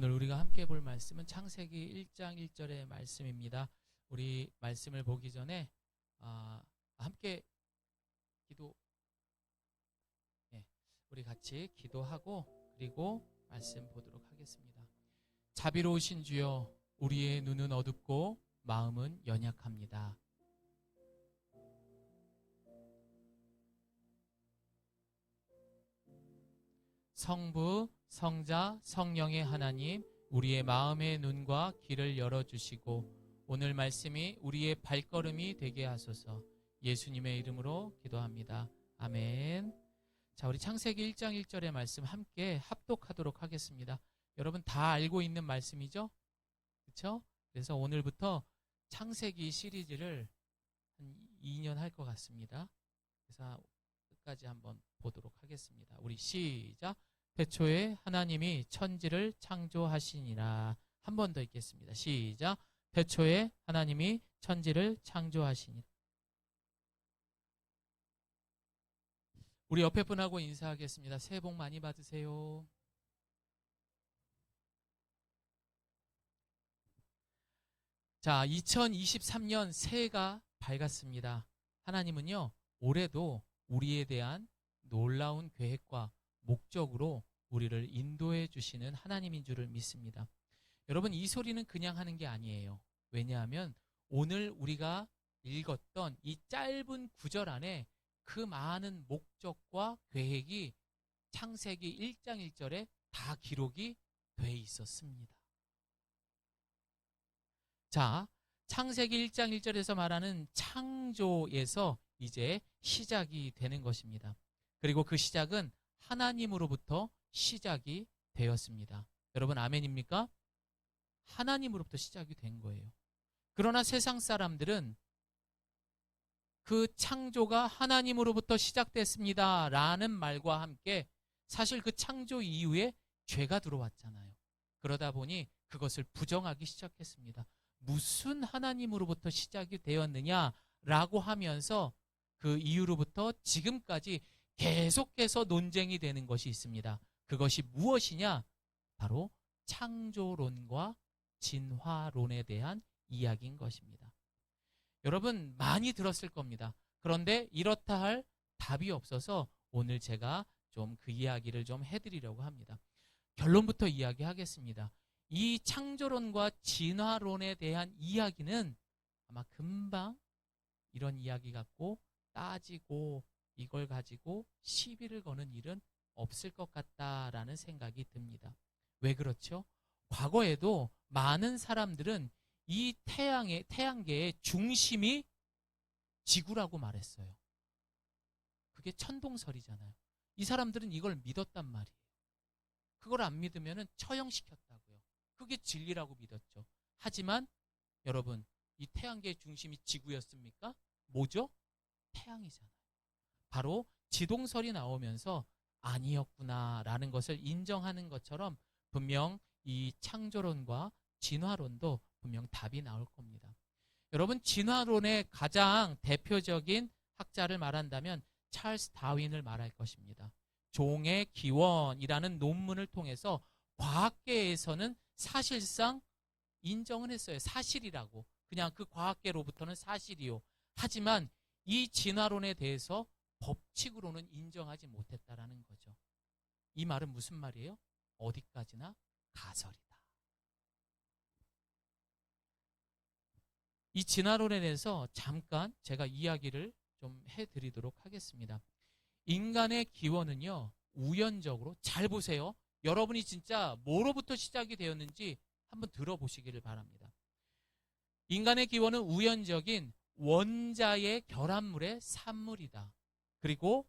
오늘 우리가 함께 볼 말씀은 창세기 1장 1절의 말씀입니다. 우리 말씀을 보기 전에 함께 기도, 우리 같이 기도하고 그리고 말씀 보도록 하겠습니다. 자비로우신 주여, 우리의 눈은 어둡고 마음은 연약합니다. 성부, 성자, 성령의 하나님, 우리의 마음의 눈과 귀를 열어주시고 오늘 말씀이 우리의 발걸음이 되게 하소서. 예수님의 이름으로 기도합니다. 아멘. 자, 우리 창세기 1장 1절의 말씀 함께 합독하도록 하겠습니다. 여러분 다 알고 있는 말씀이죠? 그렇죠? 그래서 오늘부터 창세기 시리즈를 한 2년 할 것 같습니다. 그래서 끝까지 한번 보도록 하겠습니다. 우리 시작. 태초에 하나님이 천지를 창조하시니라. 한 번 더 읽겠습니다. 시작. 태초에 하나님이 천지를 창조하시니라. 우리 옆에 분하고 인사하겠습니다. 새해 복 많이 받으세요. 자, 2023년 새해가 밝았습니다. 하나님은요, 올해도 우리에 대한 놀라운 계획과 목적으로 우리를 인도해 주시는 하나님인 줄을 믿습니다. 여러분, 이 소리는 그냥 하는 게 아니에요. 왜냐하면 오늘 우리가 읽었던 이 짧은 구절 안에 그 많은 목적과 계획이 창세기 1장 1절에 다 기록이 돼 있었습니다. 자, 창세기 1장 1절에서 말하는 창조에서 이제 시작이 되는 것입니다. 그리고 그 시작은 하나님으로부터 시작이 되었습니다. 여러분 아멘입니까? 하나님으로부터 시작이 된 거예요. 그러나 세상 사람들은 그 창조가 하나님으로부터 시작됐습니다 라는 말과 함께 사실 그 창조 이후에 죄가 들어왔잖아요. 그러다 보니 그것을 부정하기 시작했습니다. 무슨 하나님으로부터 시작이 되었느냐라고 하면서 그 이후로부터 지금까지 계속해서 논쟁이 되는 것이 있습니다. 그것이 무엇이냐? 바로 창조론과 진화론에 대한 이야기인 것입니다. 여러분 많이 들었을 겁니다. 그런데 이렇다 할 답이 없어서 오늘 제가 좀 그 이야기를 좀 해드리려고 합니다. 결론부터 이야기하겠습니다. 이 창조론과 진화론에 대한 이야기는 아마 금방 이런 이야기 갖고 따지고 이걸 가지고 시비를 거는 일은 없을 것 같다라는 생각이 듭니다. 왜 그렇죠? 과거에도 많은 사람들은 이 태양계의 중심이 지구라고 말했어요. 그게 천동설이잖아요. 이 사람들은 이걸 믿었단 말이에요. 그걸 안 믿으면 처형시켰다고요. 그게 진리라고 믿었죠. 하지만 여러분, 이 태양계의 중심이 지구였습니까? 뭐죠? 태양이잖아요. 바로 지동설이 나오면서 아니었구나라는 것을 인정하는 것처럼 분명 이 창조론과 진화론도 분명 답이 나올 겁니다. 여러분, 진화론의 가장 대표적인 학자를 말한다면 찰스 다윈을 말할 것입니다. 종의 기원이라는 논문을 통해서 과학계에서는 사실상 인정을 했어요. 사실이라고. 그냥 그 과학계로부터는 사실이요. 하지만 이 진화론에 대해서 법칙으로는 인정하지 못했다라는 거죠. 이 말은 무슨 말이에요? 어디까지나 가설이다. 이 진화론에 대해서 잠깐 제가 이야기를 좀 해드리도록 하겠습니다. 인간의 기원은요, 우연적으로, 잘 보세요. 여러분이 진짜 뭐로부터 시작이 되었는지 한번 들어보시기를 바랍니다. 인간의 기원은 우연적인 원자의 결합물의 산물이다. 그리고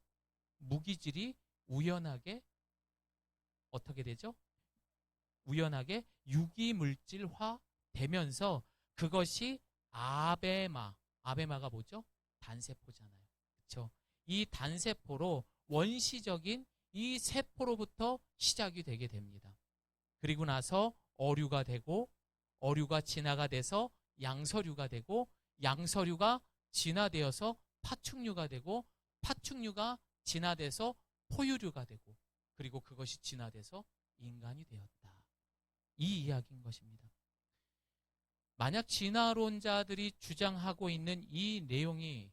무기질이 우연하게 어떻게 되죠? 우연하게 유기물질화 되면서 그것이 아베마가 뭐죠? 단세포잖아요. 그렇죠? 이 단세포로 원시적인 이 세포로부터 시작이 되게 됩니다. 그리고 나서 어류가 되고 어류가 진화가 돼서 양서류가 되고 양서류가 진화되어서 파충류가 되고 파충류가 진화돼서 포유류가 되고 그리고 그것이 진화돼서 인간이 되었다. 이 이야기인 것입니다. 만약 진화론자들이 주장하고 있는 이 내용이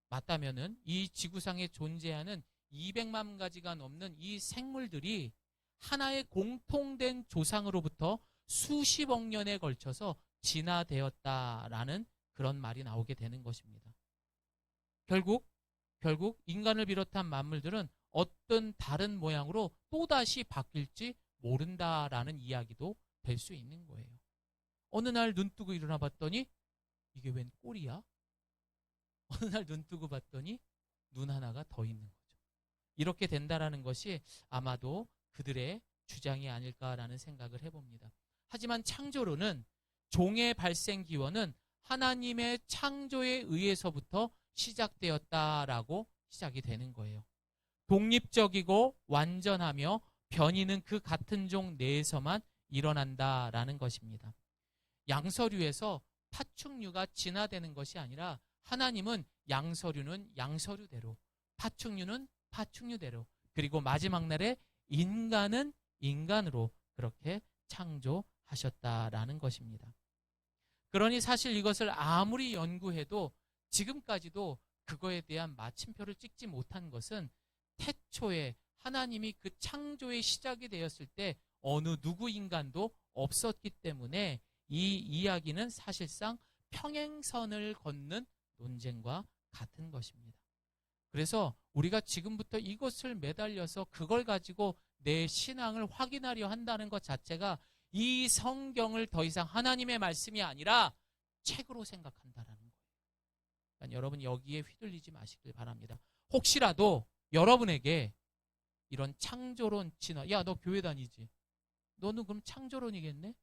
맞다면은 이 지구상에 존재하는 200만 가지가 넘는 이 생물들이 하나의 공통된 조상으로부터 수십억 년에 걸쳐서 진화되었다라는 그런 말이 나오게 되는 것입니다. 결국 인간을 비롯한 만물들은 어떤 다른 모양으로 또다시 바뀔지 모른다라는 이야기도 될 수 있는 거예요. 어느 날 눈 뜨고 일어나 봤더니 이게 웬 꼴이야? 어느 날 눈 뜨고 봤더니 눈 하나가 더 있는 거죠. 이렇게 된다라는 것이 아마도 그들의 주장이 아닐까라는 생각을 해봅니다. 하지만 창조론은 종의 발생 기원은 하나님의 창조에 의해서부터 시작되었다라고 시작이 되는 거예요. 독립적이고 완전하며 변이는 그 같은 종 내에서만 일어난다라는 것입니다. 양서류에서 파충류가 진화되는 것이 아니라 하나님은 양서류는 양서류대로, 파충류는 파충류대로, 그리고 마지막 날에 인간은 인간으로 그렇게 창조하셨다라는 것입니다. 그러니 사실 이것을 아무리 연구해도 지금까지도 그거에 대한 마침표를 찍지 못한 것은 태초에 하나님이 그 창조의 시작이 되었을 때 어느 누구 인간도 없었기 때문에 이 이야기는 사실상 평행선을 걷는 논쟁과 같은 것입니다. 그래서 우리가 지금부터 이것을 매달려서 그걸 가지고 내 신앙을 확인하려 한다는 것 자체가 이 성경을 더 이상 하나님의 말씀이 아니라 책으로 생각한다는 거예요. 그러니까 여러분 여기에 휘둘리지 마시길 바랍니다. 혹시라도 여러분에게 이런 창조론 진화, 야, 너 교회 다니지? 너는 그럼 창조론이겠네?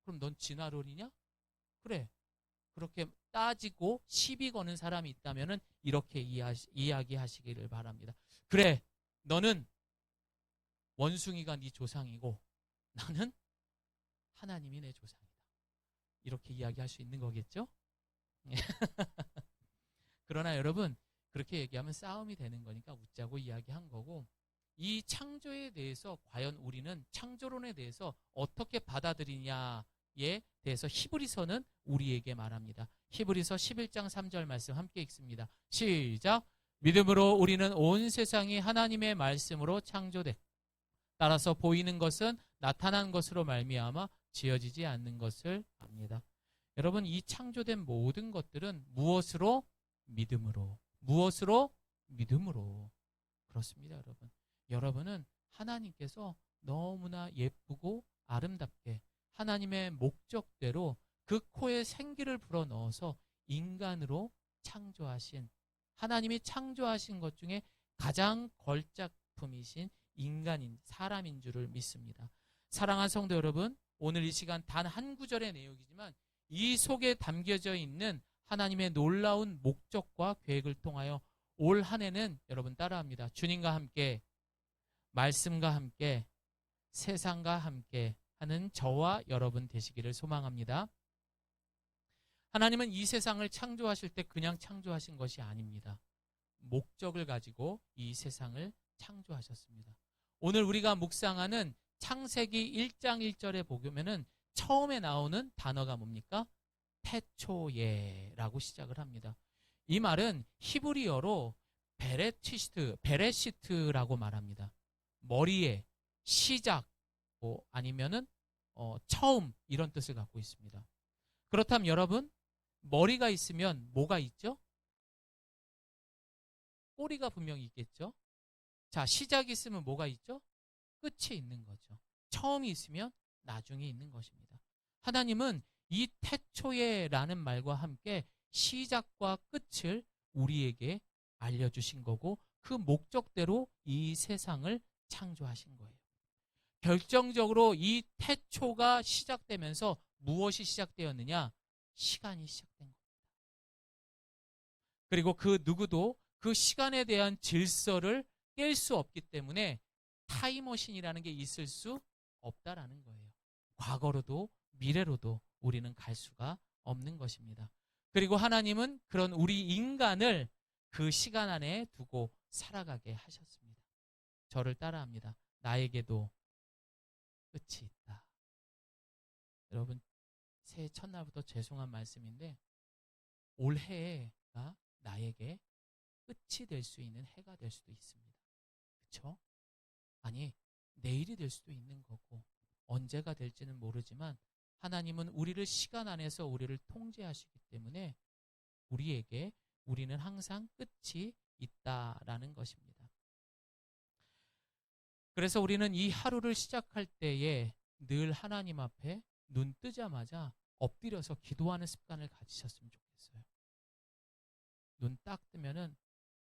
그럼 넌 진화론이냐? 그래. 그렇게 따지고 시비 거는 사람이 있다면 이렇게 이야기하시기를 바랍니다. 그래, 너는 원숭이가 네 조상이고 나는 하나님이 내 조상이다. 이렇게 이야기할 수 있는 거겠죠? 그러나 여러분, 그렇게 얘기하면 싸움이 되는 거니까 웃자고 이야기한 거고, 이 창조에 대해서 과연 우리는 창조론에 대해서 어떻게 받아들이냐에 대해서 히브리서는 우리에게 말합니다. 히브리서 11장 3절 말씀 함께 읽습니다. 시작! 믿음으로 우리는 온 세상이 하나님의 말씀으로 창조돼 따라서 보이는 것은 나타난 것으로 말미암아 지어지지 않는 것을 압니다. 여러분, 이 창조된 모든 것들은 무엇으로? 믿음으로. 무엇으로? 믿음으로. 그렇습니다, 여러분. 여러분은 하나님께서 너무나 예쁘고 아름답게 하나님의 목적대로 그 코에 생기를 불어넣어서 인간으로 창조하신, 하나님이 창조하신 것 중에 가장 걸작품이신 인간인, 사람인 줄을 믿습니다. 사랑하는 성도 여러분, 오늘 이 시간 단 한 구절의 내용이지만 이 속에 담겨져 있는 하나님의 놀라운 목적과 계획을 통하여 올 한 해는 여러분 따라합니다. 주님과 함께, 말씀과 함께, 세상과 함께 하는 저와 여러분 되시기를 소망합니다. 하나님은 이 세상을 창조하실 때 그냥 창조하신 것이 아닙니다. 목적을 가지고 이 세상을 창조하셨습니다. 오늘 우리가 묵상하는 창세기 1장 1절에 보면은 처음에 나오는 단어가 뭡니까? 태초예라고 시작을 합니다. 이 말은 히브리어로 베레시트라고 말합니다. 머리에, 시작, 아니면은 처음, 이런 뜻을 갖고 있습니다. 그렇다면 여러분, 머리가 있으면 뭐가 있죠? 꼬리가 분명히 있겠죠? 자, 시작이 있으면 뭐가 있죠? 끝이 있는 거죠. 처음이 있으면 나중에 있는 것입니다. 하나님은 이 태초에라는 말과 함께 시작과 끝을 우리에게 알려주신 거고 그 목적대로 이 세상을 창조하신 거예요. 결정적으로 이 태초가 시작되면서 무엇이 시작되었느냐? 시간이 시작된 겁니다. 그리고 그 누구도 그 시간에 대한 질서를 깰 수 없기 때문에 타임머신이라는 게 있을 수 없다라는 거예요. 과거로도 미래로도 우리는 갈 수가 없는 것입니다. 그리고 하나님은 그런 우리 인간을 그 시간 안에 두고 살아가게 하셨습니다. 저를 따라합니다. 나에게도 끝이 있다. 여러분, 새해 첫날부터 죄송한 말씀인데 올해가 나에게 끝이 될 수 있는 해가 될 수도 있습니다. 그렇죠? 아니, 내일이 될 수도 있는 거고 언제가 될지는 모르지만 하나님은 우리를 시간 안에서 우리를 통제하시기 때문에 우리는 항상 끝이 있다라는 것입니다. 그래서 우리는 이 하루를 시작할 때에 늘 하나님 앞에 눈 뜨자마자 엎드려서 기도하는 습관을 가지셨으면 좋겠어요. 눈 딱 뜨면은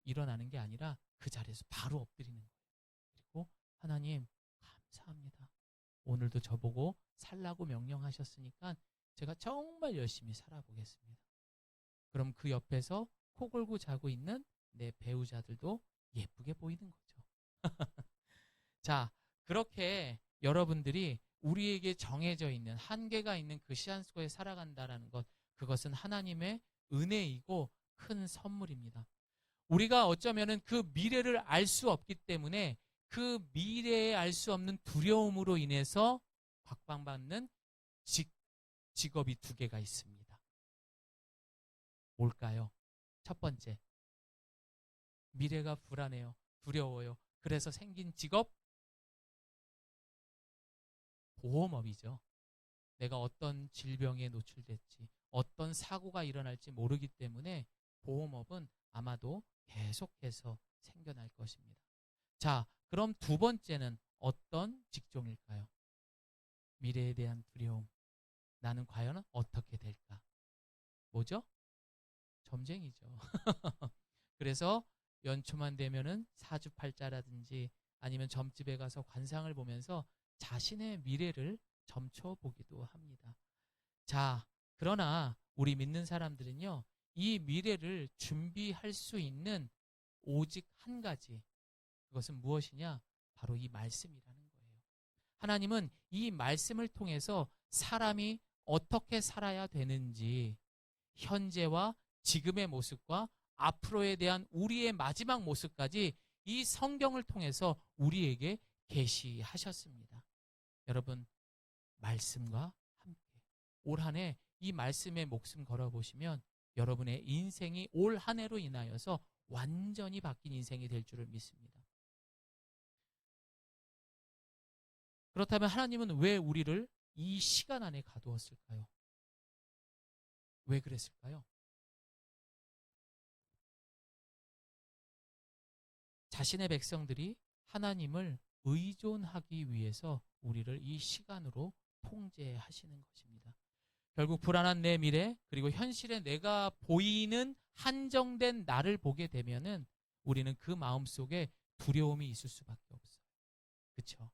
일어나는 게 아니라 그 자리에서 바로 엎드리는 거예요. 그리고 하나님 감사합니다. 오늘도 저보고 살라고 명령하셨으니까 제가 정말 열심히 살아보겠습니다. 그럼 그 옆에서 코 골고 자고 있는 내 배우자들도 예쁘게 보이는 거죠. 자, 그렇게 여러분들이 우리에게 정해져 있는 한계가 있는 그 시간 속에 살아간다는 것, 그것은 하나님의 은혜이고 큰 선물입니다. 우리가 어쩌면은 그 미래를 알 수 없기 때문에 그 미래에 알 수 없는 두려움으로 인해서 곽방받는 직업이 두 개가 있습니다. 뭘까요? 첫 번째, 미래가 불안해요. 두려워요. 그래서 생긴 직업, 보험업이죠. 내가 어떤 질병에 노출될지, 어떤 사고가 일어날지 모르기 때문에 보험업은 아마도 계속해서 생겨날 것입니다. 자, 그럼 두 번째는 어떤 직종일까요? 미래에 대한 두려움. 나는 과연 어떻게 될까? 뭐죠? 점쟁이죠. 그래서 연초만 되면은 사주팔자라든지 아니면 점집에 가서 관상을 보면서 자신의 미래를 점쳐보기도 합니다. 자, 그러나 우리 믿는 사람들은요, 이 미래를 준비할 수 있는 오직 한 가지, 그것은 무엇이냐? 바로 이 말씀이라는 거예요. 하나님은 이 말씀을 통해서 사람이 어떻게 살아야 되는지, 현재와 지금의 모습과 앞으로에 대한 우리의 마지막 모습까지 이 성경을 통해서 우리에게 계시하셨습니다. 여러분, 말씀과 함께 올 한 해 이 말씀에 목숨 걸어보시면 여러분의 인생이 올 한 해로 인하여서 완전히 바뀐 인생이 될 줄을 믿습니다. 그렇다면 하나님은 왜 우리를 이 시간 안에 가두었을까요? 왜 그랬을까요? 자신의 백성들이 하나님을 의존하기 위해서 우리를 이 시간으로 통제하시는 것입니다. 결국 불안한 내 미래, 그리고 현실에 내가 보이는 한정된 나를 보게 되면은 우리는 그 마음속에 두려움이 있을 수밖에 없어요. 그렇죠?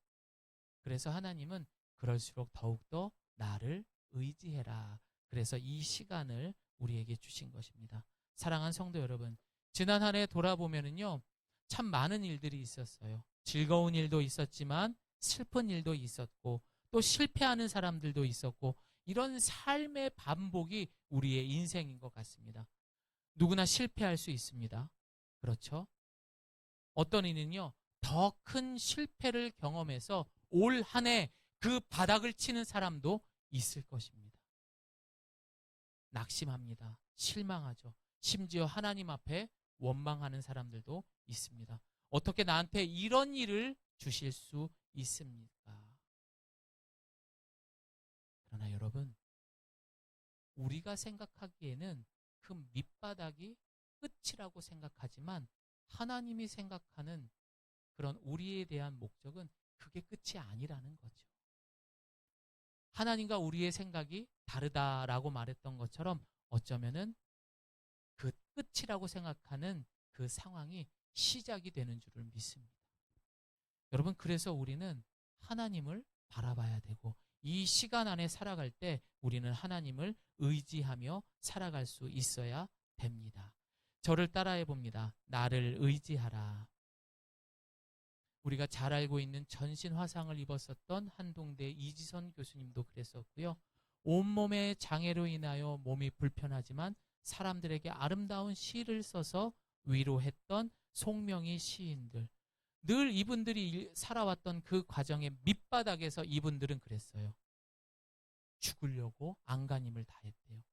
그래서 하나님은 그럴수록 더욱더 나를 의지해라. 그래서 이 시간을 우리에게 주신 것입니다. 사랑하는 성도 여러분, 지난 한 해 돌아보면은요, 참 많은 일들이 있었어요. 즐거운 일도 있었지만 슬픈 일도 있었고 또 실패하는 사람들도 있었고 이런 삶의 반복이 우리의 인생인 것 같습니다. 누구나 실패할 수 있습니다. 그렇죠? 어떤 이는요, 더 큰 실패를 경험해서 올 한 해 그 바닥을 치는 사람도 있을 것입니다. 낙심합니다. 실망하죠. 심지어 하나님 앞에 원망하는 사람들도 있습니다. 어떻게 나한테 이런 일을 주실 수 있습니까? 그러나 여러분, 우리가 생각하기에는 그 밑바닥이 끝이라고 생각하지만 하나님이 생각하는 그런 우리에 대한 목적은 그게 끝이 아니라는 거죠. 하나님과 우리의 생각이 다르다라고 말했던 것처럼 어쩌면은 그 끝이라고 생각하는 그 상황이 시작이 되는 줄을 믿습니다. 여러분, 그래서 우리는 하나님을 바라봐야 되고 이 시간 안에 살아갈 때 우리는 하나님을 의지하며 살아갈 수 있어야 됩니다. 저를 따라해 봅니다. 나를 의지하라. 우리가 잘 알고 있는 전신 화상을 입었었던 한동대 이지선 교수님도 그랬었고요. 온몸의 장애로 인하여 몸이 불편하지만 사람들에게 아름다운 시를 써서 위로했던 송명희 시인들, 늘 이분들이 살아왔던 그 과정의 밑바닥에서 이분들은 그랬어요. 죽으려고 안간힘을 다했대요.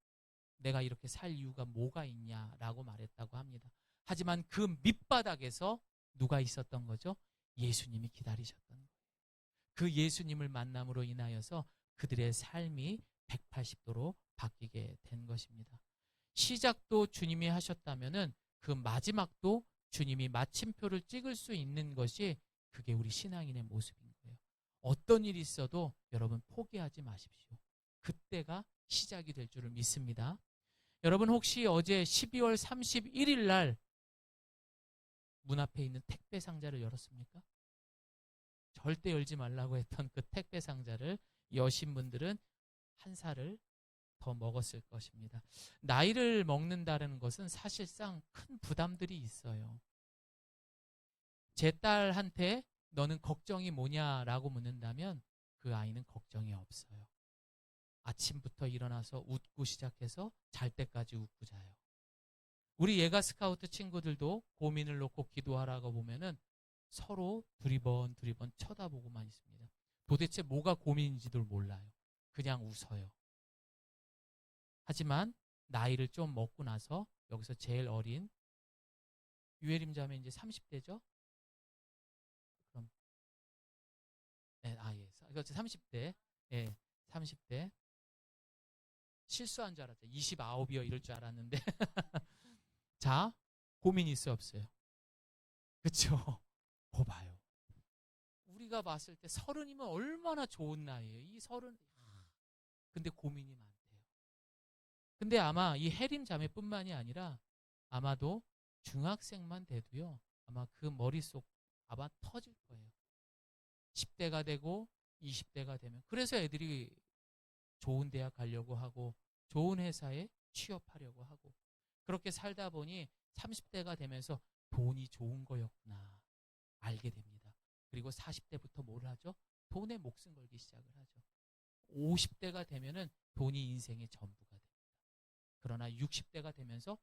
내가 이렇게 살 이유가 뭐가 있냐라고 말했다고 합니다. 하지만 그 밑바닥에서 누가 있었던 거죠? 예수님이 기다리셨던 거예요. 그 예수님을 만남으로 인하여서 그들의 삶이 180도로 바뀌게 된 것입니다. 시작도 주님이 하셨다면은 그 마지막도 주님이 마침표를 찍을 수 있는 것이 그게 우리 신앙인의 모습인 거예요. 어떤 일이 있어도 여러분 포기하지 마십시오. 그때가 시작이 될 줄을 믿습니다. 여러분 혹시 어제 12월 31일 날 문 앞에 있는 택배 상자를 열었습니까? 절대 열지 말라고 했던 그 택배 상자를 여신 분들은 한 살을 더 먹었을 것입니다. 나이를 먹는다는 것은 사실상 큰 부담들이 있어요. 제 딸한테 너는 걱정이 뭐냐라고 묻는다면 그 아이는 걱정이 없어요. 아침부터 일어나서 웃고 시작해서 잘 때까지 웃고 자요. 우리 예가 스카우트 친구들도 고민을 놓고 기도하라고 보면은 서로 두리번 쳐다보고만 있습니다. 도대체 뭐가 고민인지도 몰라요. 그냥 웃어요. 하지만 나이를 좀 먹고 나서 여기서 제일 어린 유혜림 자매 이제 30대죠? 그럼 네, 그렇죠. 30대. 예. 30대. 실수한 줄 알았죠. 29이요 이럴 줄 알았는데. 자, 고민이 있어 없어요? 그렇죠? 봐요. 우리가 봤을 때 30이면 얼마나 좋은 나이예요. 이 30. 근데 고민이 많대요. 근데 아마 이 혜림 자매뿐만이 아니라 아마도 중학생만 돼도요. 아마 그 머릿속 아마 터질 거예요. 10대가 되고 20대가 되면. 그래서 애들이 좋은 대학 가려고 하고 좋은 회사에 취업하려고 하고 그렇게 살다 보니 30대가 되면서 돈이 좋은 거였구나 알게 됩니다. 그리고 40대부터 뭘 하죠? 돈에 목숨 걸기 시작을 하죠. 50대가 되면은 돈이 인생의 전부가 됩니다. 그러나 60대가 되면서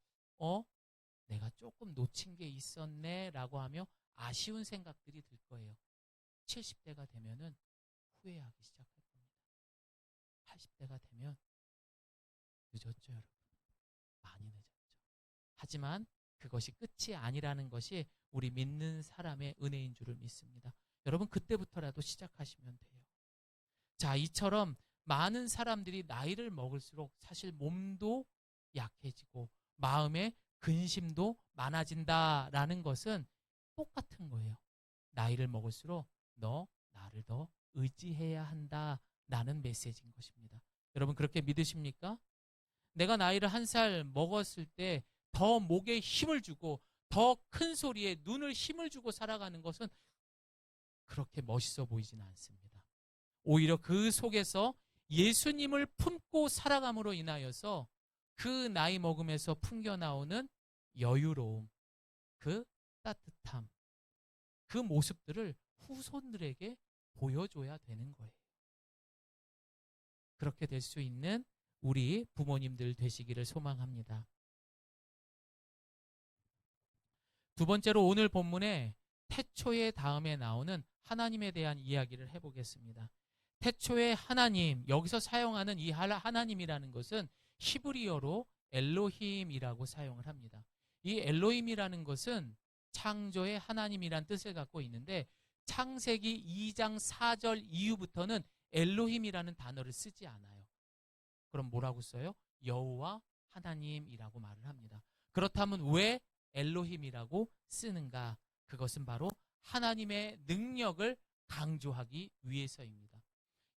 내가 조금 놓친 게 있었네 라고 하며 아쉬운 생각들이 들 거예요. 70대가 되면은 후회하기 시작할 겁니다. 80대가 되면 늦었죠, 여러분. 많이 늦었죠. 하지만 그것이 끝이 아니라는 것이 우리 믿는 사람의 은혜인 줄을 믿습니다. 여러분 그때부터라도 시작하시면 돼요. 자, 이처럼 많은 사람들이 나이를 먹을수록 사실 몸도 약해지고 마음의 근심도 많아진다라는 것은 똑같은 거예요. 나이를 먹을수록 너 나를 더 의지해야 한다라는 메시지인 것입니다. 여러분 그렇게 믿으십니까? 내가 나이를 1살 먹었을 때 더 목에 힘을 주고 더 큰 소리에 눈을 힘을 주고 살아가는 것은 그렇게 멋있어 보이지는 않습니다. 오히려 그 속에서 예수님을 품고 살아감으로 인하여서 그 나이 먹음에서 풍겨나오는 여유로움, 그 따뜻함, 그 모습들을 후손들에게 보여줘야 되는 거예요. 그렇게 될 수 있는 우리 부모님들 되시기를 소망합니다. 두 번째로 오늘 본문에 태초의 다음에 나오는 하나님에 대한 이야기를 해보겠습니다. 태초의 하나님, 여기서 사용하는 이 하나님이라는 것은 히브리어로 엘로힘이라고 사용을 합니다. 이 엘로힘이라는 것은 창조의 하나님이란 뜻을 갖고 있는데 창세기 2장 4절 이후부터는 엘로힘이라는 단어를 쓰지 않아요. 그럼 뭐라고 써요? 여호와 하나님이라고 말을 합니다. 그렇다면 왜 엘로힘이라고 쓰는가? 그것은 바로 하나님의 능력을 강조하기 위해서입니다.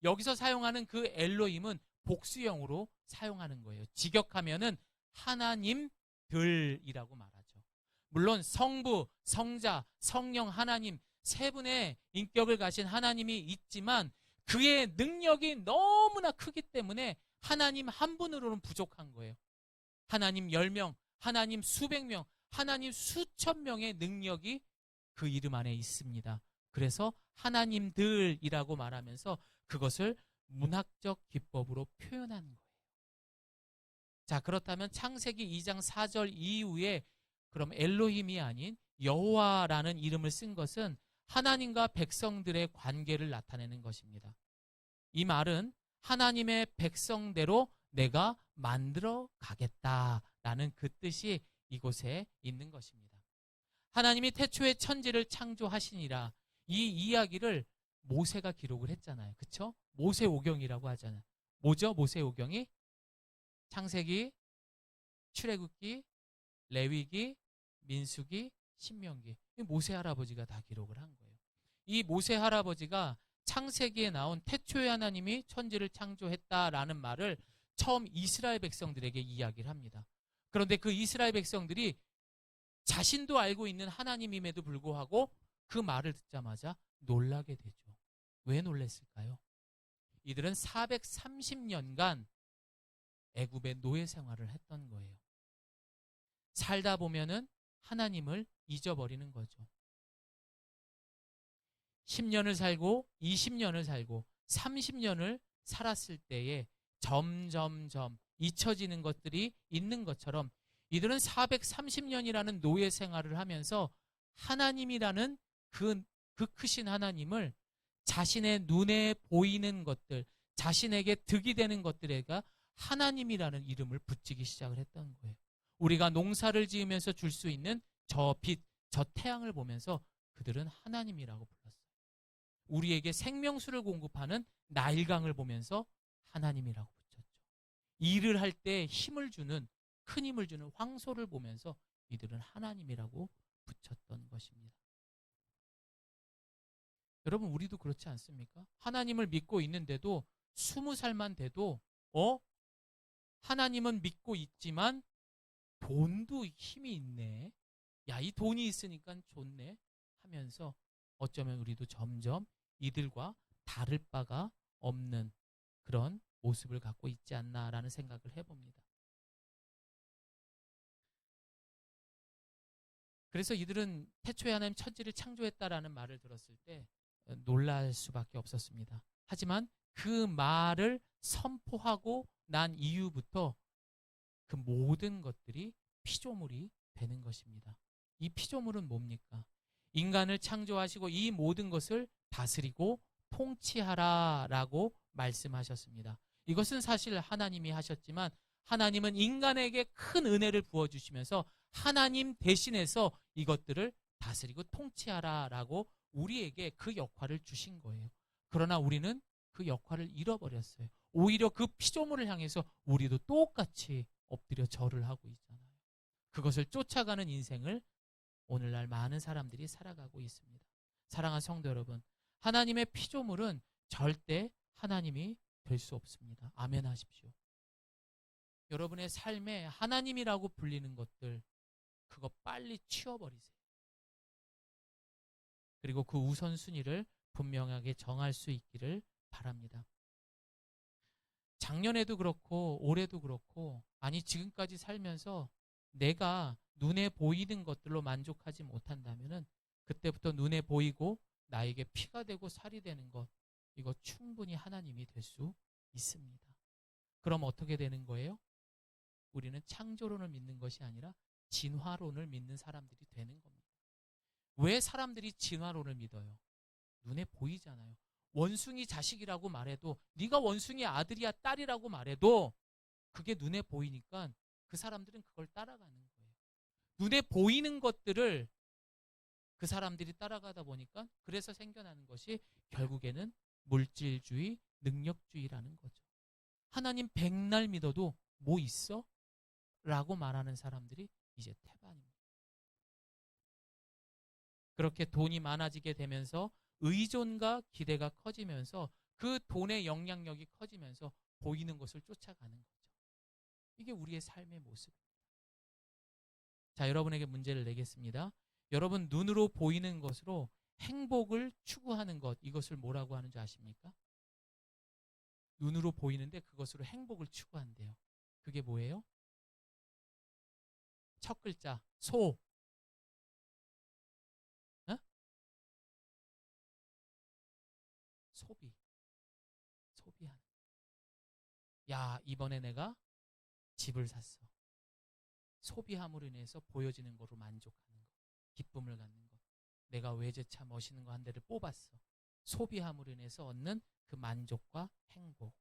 여기서 사용하는 그 엘로힘은 복수형으로 사용하는 거예요. 직역하면은 하나님들이라고 말하죠. 물론 성부, 성자, 성령 하나님 세 분의 인격을 가진 하나님이 있지만 그의 능력이 너무나 크기 때문에 하나님 한 분으로는 부족한 거예요. 하나님 10명, 하나님 수백 명, 하나님 수천 명의 능력이 그 이름 안에 있습니다. 그래서 하나님들이라고 말하면서 그것을 문학적 기법으로 표현한 거예요. 자, 그렇다면 창세기 2장 4절 이후에 그럼 엘로힘이 아닌 여호와라는 이름을 쓴 것은 하나님과 백성들의 관계를 나타내는 것입니다. 이 말은 하나님의 백성대로 내가 만들어 가겠다라는 그 뜻이 이곳에 있는 것입니다. 하나님이 태초에 천지를 창조하시니라, 이 이야기를 모세가 기록을 했잖아요. 그렇죠? 모세오경이라고 하잖아요. 뭐죠? 모세오경이? 창세기, 출애굽기, 레위기, 민수기, 신명기. 모세 할아버지가 다 기록을 한 거예요. 이 모세 할아버지가 창세기에 나온 태초에 하나님이 천지를 창조했다라는 말을 처음 이스라엘 백성들에게 이야기를 합니다. 그런데 그 이스라엘 백성들이 자신도 알고 있는 하나님임에도 불구하고 그 말을 듣자마자 놀라게 되죠. 왜 놀랐을까요? 이들은 430년간 애굽의 노예 생활을 했던 거예요. 살다 보면은 하나님을 잊어버리는 거죠. 10년을 살고 20년을 살고 30년을 살았을 때에 점점점 잊혀지는 것들이 있는 것처럼 이들은 430년이라는 노예 생활을 하면서 하나님이라는 그 크신 하나님을 자신의 눈에 보이는 것들, 자신에게 득이 되는 것들에가 하나님이라는 이름을 붙이기 시작을 했던 거예요. 우리가 농사를 지으면서 줄 수 있는 저 빛, 저 태양을 보면서 그들은 하나님이라고 불렀어요. 우리에게 생명수를 공급하는 나일강을 보면서 하나님이라고 붙였죠. 일을 할 때 힘을 주는, 큰 힘을 주는 황소를 보면서 이들은 하나님이라고 붙였던 것입니다. 여러분, 우리도 그렇지 않습니까? 하나님을 믿고 있는데도 20살만 돼도 하나님은 믿고 있지만 돈도 힘이 있네. 야, 이 돈이 있으니까 좋네 하면서 어쩌면 우리도 점점 이들과 다를 바가 없는 그런 모습을 갖고 있지 않나라는 생각을 해봅니다. 그래서 이들은 태초에 하나님 천지를 창조했다라는 말을 들었을 때 놀랄 수밖에 없었습니다. 하지만 그 말을 선포하고 난 이후부터 그 모든 것들이 피조물이 되는 것입니다. 이 피조물은 뭡니까? 인간을 창조하시고 이 모든 것을 다스리고 통치하라라고 말씀하셨습니다. 이것은 사실 하나님이 하셨지만 하나님은 인간에게 큰 은혜를 부어주시면서 하나님 대신해서 이것들을 다스리고 통치하라라고 우리에게 그 역할을 주신 거예요. 그러나 우리는 그 역할을 잃어버렸어요. 오히려 그 피조물을 향해서 우리도 똑같이 엎드려 절을 하고 있잖아요. 그것을 쫓아가는 인생을 오늘날 많은 사람들이 살아가고 있습니다. 사랑하는 성도 여러분, 하나님의 피조물은 절대 하나님이 될 수 없습니다. 아멘 하십시오. 여러분의 삶에 하나님이라고 불리는 것들, 그거 빨리 치워버리세요. 그리고 그 우선순위를 분명하게 정할 수 있기를 바랍니다. 작년에도 그렇고 올해도 그렇고, 아니 지금까지 살면서 내가 눈에 보이는 것들로 만족하지 못한다면은 그때부터 눈에 보이고 나에게 피가 되고 살이 되는 것, 이거 충분히 하나님이 될 수 있습니다. 그럼 어떻게 되는 거예요? 우리는 창조론을 믿는 것이 아니라 진화론을 믿는 사람들이 되는 겁니다. 왜 사람들이 진화론을 믿어요? 눈에 보이잖아요. 원숭이 자식이라고 말해도, 네가 원숭이 아들이야 딸이라고 말해도 그게 눈에 보이니까 그 사람들은 그걸 따라가는 거예요. 눈에 보이는 것들을 그 사람들이 따라가다 보니까 그래서 생겨나는 것이 결국에는 물질주의, 능력주의라는 거죠. 하나님 백날 믿어도 뭐 있어? 라고 말하는 사람들이 이제 태반입니다. 그렇게 돈이 많아지게 되면서 의존과 기대가 커지면서 그 돈의 영향력이 커지면서 보이는 것을 쫓아가는 거죠. 이게 우리의 삶의 모습입니다. 자, 여러분에게 문제를 내겠습니다. 여러분, 눈으로 보이는 것으로 행복을 추구하는 것, 이것을 뭐라고 하는 줄 아십니까? 눈으로 보이는데 그것으로 행복을 추구한대요. 그게 뭐예요? 첫 글자, 소. 어? 소비. 소비하는. 야, 이번에 내가 집을 샀어. 소비함으로 인해서 보여지는 거로 만족하는 것, 기쁨을 갖는 것. 내가 외제차 멋있는 거 한 대를 뽑았어. 소비함으로 인해서 얻는 그 만족과 행복.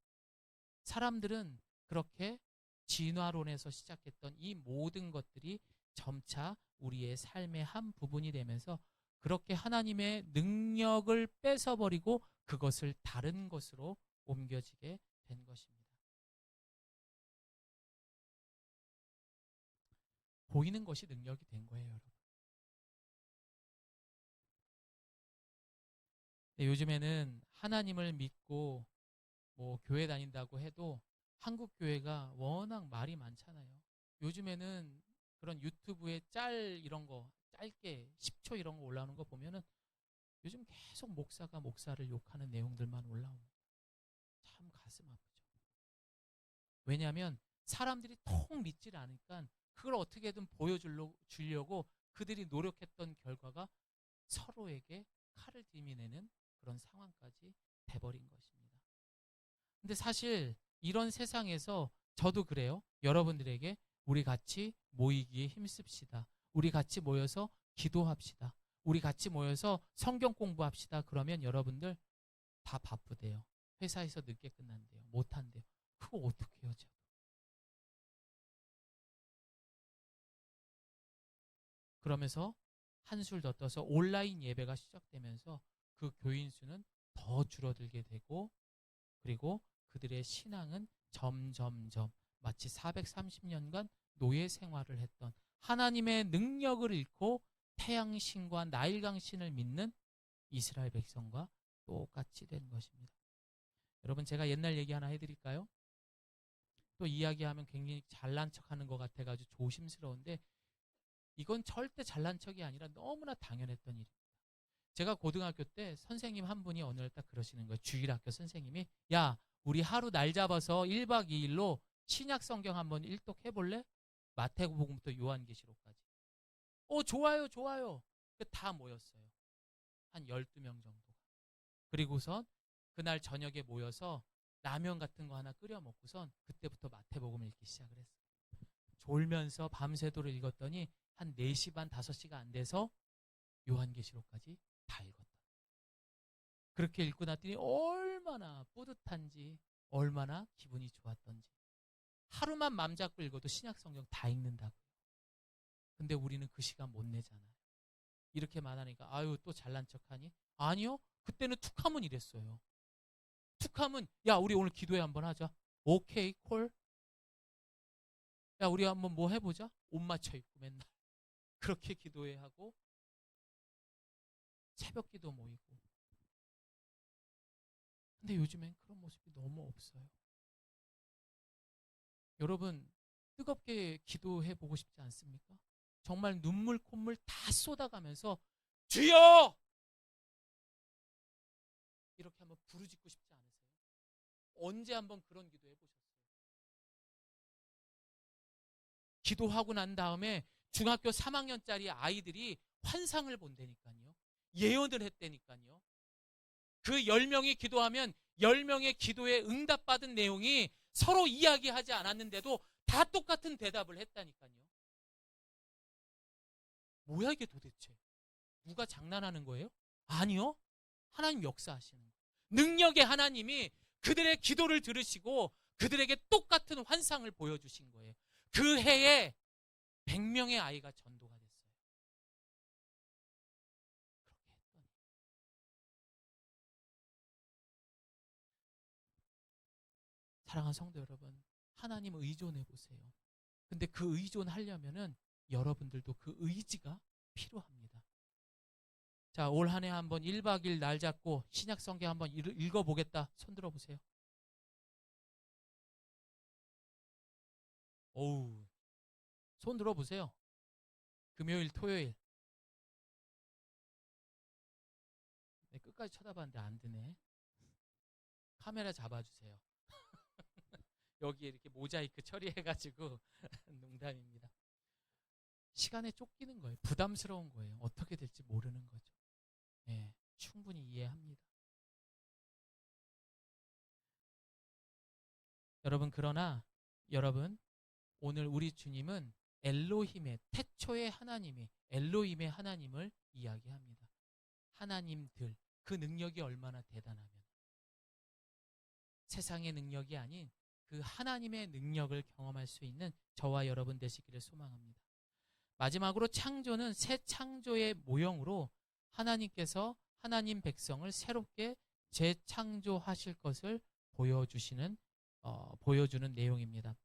사람들은 그렇게 진화론에서 시작했던 이 모든 것들이 점차 우리의 삶의 한 부분이 되면서 그렇게 하나님의 능력을 뺏어버리고 그것을 다른 것으로 옮겨지게 된 것입니다. 보이는 것이 능력이 된 거예요, 여러분. 요즘에는 하나님을 믿고 뭐 교회 다닌다고 해도 한국 교회가 워낙 말이 많잖아요. 요즘에는 그런 유튜브에 이런 거 짧게 10초 이런 거 올라오는 거 보면은 요즘 계속 목사가 목사를 욕하는 내용들만 올라옵니다. 참 가슴 아프죠. 왜냐하면 사람들이 통 믿질 않으니까 그걸 어떻게든 보여주려고 그들이 노력했던 결과가 서로에게 칼을 들이내는 그런 상황까지 돼버린 것입니다. 근데 사실 이런 세상에서 저도 그래요. 여러분들에게 우리 같이 모이기에 힘씁시다. 우리 같이 모여서 기도합시다. 우리 같이 모여서 성경 공부합시다. 그러면 여러분들 다 바쁘대요. 회사에서 늦게 끝난대요. 못한대요. 그거 어떻게 해요, 저도. 그러면서 한술 더 떠서 온라인 예배가 시작되면서 그 교인 수는 더 줄어들게 되고, 그리고 그들의 신앙은 점점점 마치 430년간 노예 생활을 했던 하나님의 능력을 잃고 태양신과 나일강신을 믿는 이스라엘 백성과 똑같이 된 것입니다. 여러분, 제가 옛날 얘기 하나 해드릴까요? 또 이야기하면 굉장히 잘난 척하는 것 같아가지고 조심스러운데 이건 절대 잘난 척이 아니라 너무나 당연했던 일입니다. 제가 고등학교 때 선생님 한 분이 어느 날 딱 그러시는 거예요. 주일학교 선생님이, 야, 우리 하루 날 잡아서 1박 2일로 신약 성경 한번 일독해볼래? 마태복음부터 요한계시록까지. 좋아요, 좋아요. 다 모였어요. 한 12명 정도가. 그리고선 그날 저녁에 모여서 라면 같은 거 하나 끓여 먹고선 그때부터 마태복음 읽기 시작을 했어요. 졸면서 밤새도록 읽었더니 한 4시 반, 5시가 안 돼서 요한계시록까지 다 읽었다. 그렇게 읽고 났더니 얼마나 뿌듯한지, 얼마나 기분이 좋았던지. 하루만 맘 잡고 읽어도 신약 성경 다 읽는다고요. 근데 우리는 그 시간 못 내잖아요. 이렇게 말하니까 아유 또 잘난 척하니? 아니요. 그때는 툭하면 이랬어요. 툭하면 야 우리 오늘 기도회 한번 하자. 오케이 콜. 야 우리 한번 뭐 해보자. 옷 맞춰 입고 맨날 그렇게 기도회 하고 새벽 기도 모이고. 근데 요즘엔 그런 모습이 너무 없어요. 여러분 뜨겁게 기도해 보고 싶지 않습니까? 정말 눈물 콧물 다 쏟아가면서 주여! 이렇게 한번 부르짖고 싶지 않으세요? 언제 한번 그런 기도 해보셨어요? 기도하고 난 다음에 중학교 3학년짜리 아이들이 환상을 본다니까요. 예언을 했다니까요. 그 10명이 기도하면 10명의 기도에 응답받은 내용이 서로 이야기하지 않았는데도 다 똑같은 대답을 했다니까요. 뭐야 이게 도대체? 누가 장난하는 거예요? 아니요. 하나님 역사하시는 거예요. 능력의 하나님이 그들의 기도를 들으시고 그들에게 똑같은 환상을 보여주신 거예요. 그 해에 100명의 아이가 전도가 됐어요. 그렇게 했더니. 사랑하는 성도 여러분, 하나님 의존해 보세요. 근데 그 의존하려면은 여러분들도 그 의지가 필요합니다. 자, 올 한 해 한번 1박 2일 날 잡고 신약 성경 한번 읽어보겠다. 손 들어보세요. 어우, 손 들어보세요. 금요일, 토요일. 네, 끝까지 쳐다봤는데 안 드네. 카메라 잡아주세요. 여기에 이렇게 모자이크 처리해가지고 농담입니다. 시간에 쫓기는 거예요. 부담스러운 거예요. 어떻게 될지 모르는 거죠. 네, 충분히 이해합니다. 여러분 그러나 여러분 오늘 우리 주님은 엘로힘의 태초의 하나님이 엘로힘의 하나님을 이야기합니다. 하나님들, 그 능력이 얼마나 대단하면 세상의 능력이 아닌 그 하나님의 능력을 경험할 수 있는 저와 여러분 되시기를 소망합니다. 마지막으로 창조는 새 창조의 모형으로 하나님께서 하나님 백성을 새롭게 재창조하실 것을 보여주는 내용입니다.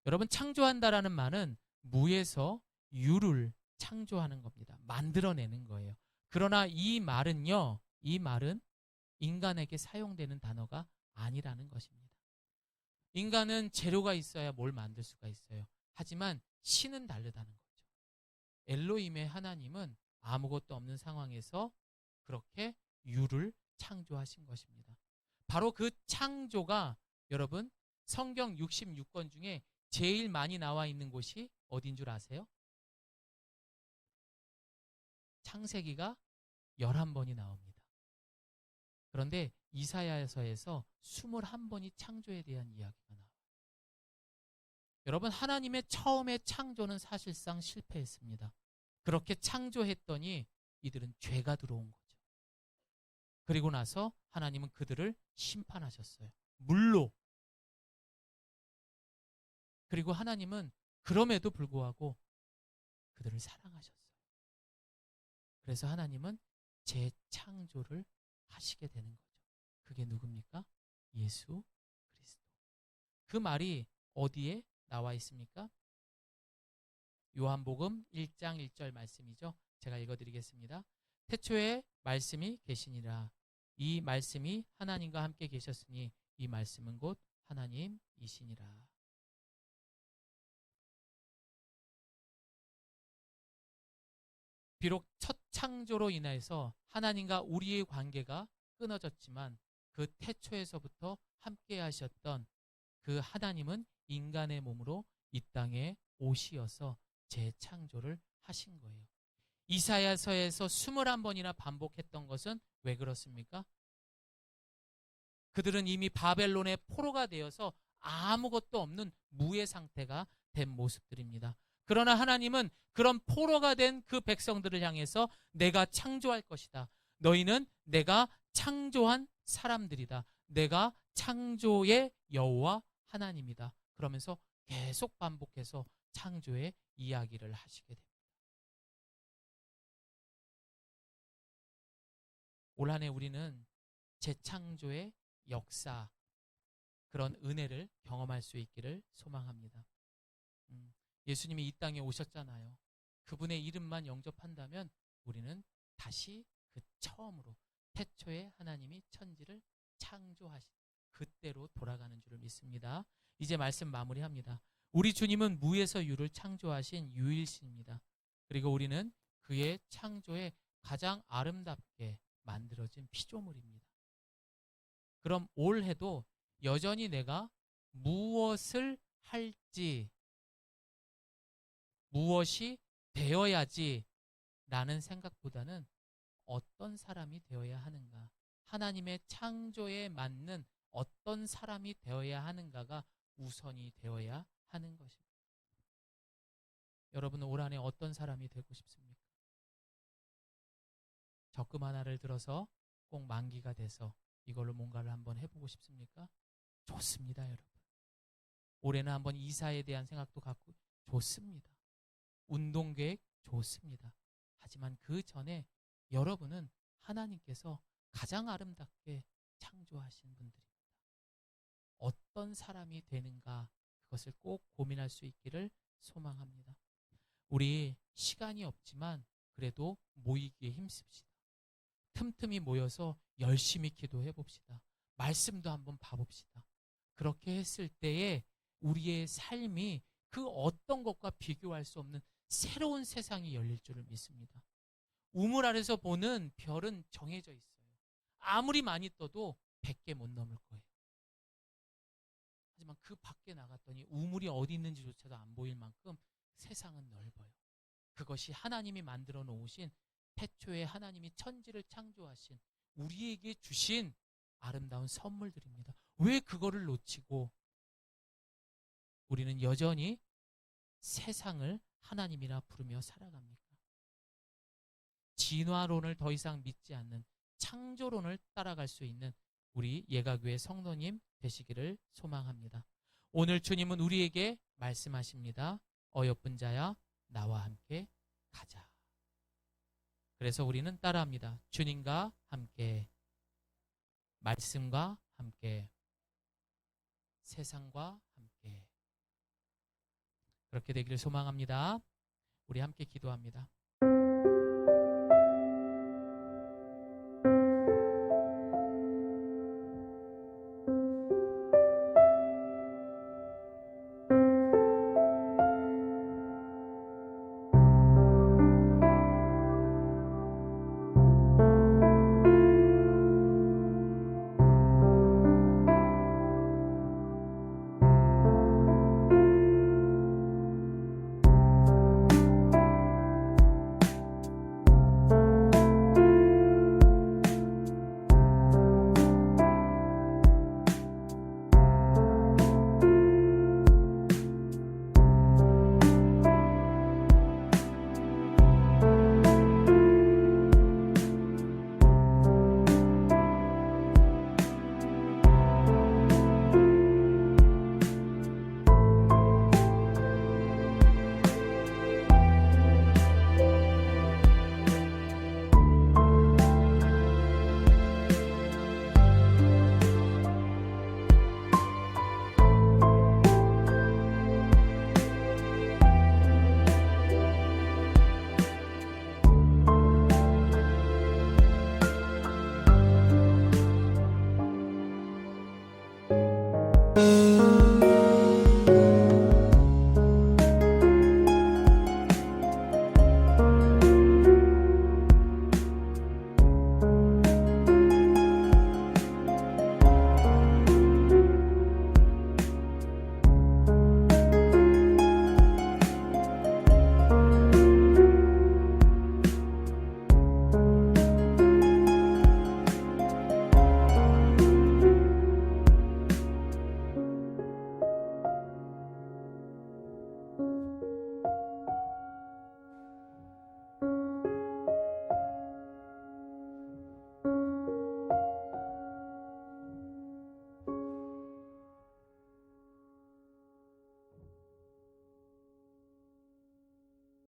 여러분, 창조한다라는 말은 무에서 유를 창조하는 겁니다. 만들어내는 거예요. 그러나 이 말은 인간에게 사용되는 단어가 아니라는 것입니다. 인간은 재료가 있어야 뭘 만들 수가 있어요. 하지만 신은 다르다는 거죠. 엘로힘의 하나님은 아무것도 없는 상황에서 그렇게 유를 창조하신 것입니다. 바로 그 창조가 여러분 성경 66권 중에 제일 많이 나와 있는 곳이 어딘 줄 아세요? 창세기가 11번이 나옵니다. 그런데 이사야서에서 21번이 창조에 대한 이야기가 나와요. 여러분, 하나님의 처음의 창조는 사실상 실패했습니다. 그렇게 창조했더니 이들은 죄가 들어온 거죠. 그리고 나서 하나님은 그들을 심판하셨어요. 물로. 그리고 하나님은 그럼에도 불구하고 그들을 사랑하셨어요. 그래서 하나님은 재창조를 하시게 되는 거죠. 그게 누굽니까? 예수 그리스도. 그 말이 어디에 나와 있습니까? 요한복음 1장 1절 말씀이죠. 제가 읽어드리겠습니다. 태초에 말씀이 계시니라. 이 말씀이 하나님과 함께 계셨으니 이 말씀은 곧 하나님이시니라. 비록 첫 창조로 인해서 하나님과 우리의 관계가 끊어졌지만 그 태초에서부터 함께 하셨던 그 하나님은 인간의 몸으로 이 땅에 오시어서 재창조를 하신 거예요. 이사야서에서 21번이나 반복했던 것은 왜 그렇습니까? 그들은 이미 바벨론의 포로가 되어서 아무것도 없는 무의 상태가 된 모습들입니다. 그러나 하나님은 그런 포로가 된 그 백성들을 향해서 내가 창조할 것이다. 너희는 내가 창조한 사람들이다. 내가 창조의 여호와 하나님이다. 그러면서 계속 반복해서 창조의 이야기를 하시게 됩니다. 올 한 해 우리는 재창조의 역사, 그런 은혜를 경험할 수 있기를 소망합니다. 예수님이 이 땅에 오셨잖아요. 그분의 이름만 영접한다면 우리는 다시 그 처음으로 태초에 하나님이 천지를 창조하신 그때로 돌아가는 줄을 믿습니다. 이제 말씀 마무리합니다. 우리 주님은 무에서 유를 창조하신 유일신입니다. 그리고 우리는 그의 창조에 가장 아름답게 만들어진 피조물입니다. 그럼 올해도 여전히 내가 무엇을 할지, 무엇이 되어야지 라는 생각보다는 어떤 사람이 되어야 하는가, 하나님의 창조에 맞는 어떤 사람이 되어야 하는가가 우선이 되어야 하는 것입니다. 여러분은 올 한 해 어떤 사람이 되고 싶습니까? 적금 하나를 들어서 꼭 만기가 돼서 이걸로 뭔가를 한번 해보고 싶습니까? 좋습니다, 여러분. 올해는 한번 이사에 대한 생각도 갖고 좋습니다. 운동계획 좋습니다. 하지만 그 전에 여러분은 하나님께서 가장 아름답게 창조하신 분들입니다. 어떤 사람이 되는가, 그것을 꼭 고민할 수 있기를 소망합니다. 우리 시간이 없지만 그래도 모이기에 힘씁시다. 틈틈이 모여서 열심히 기도해 봅시다. 말씀도 한번 봐봅시다. 그렇게 했을 때에 우리의 삶이 그 어떤 것과 비교할 수 없는 새로운 세상이 열릴 줄을 믿습니다. 우물 아래서 보는 별은 정해져 있어요. 아무리 많이 떠도 100개 못 넘을 거예요. 하지만 그 밖에 나갔더니 우물이 어디 있는지조차도 안 보일 만큼 세상은 넓어요. 그것이 하나님이 만들어 놓으신, 태초에 하나님이 천지를 창조하신 우리에게 주신 아름다운 선물들입니다. 왜 그거를 놓치고 우리는 여전히 세상을 하나님이라 부르며 살아갑니까? 진화론을 더 이상 믿지 않는 창조론을 따라갈 수 있는 우리 예가교회 성도님 되시기를 소망합니다. 오늘 주님은 우리에게 말씀하십니다. 어여쁜 자야 나와 함께 가자. 그래서 우리는 따라합니다. 주님과 함께, 말씀과 함께, 세상과 함께. 그렇게 되기를 소망합니다. 우리 함께 기도합니다.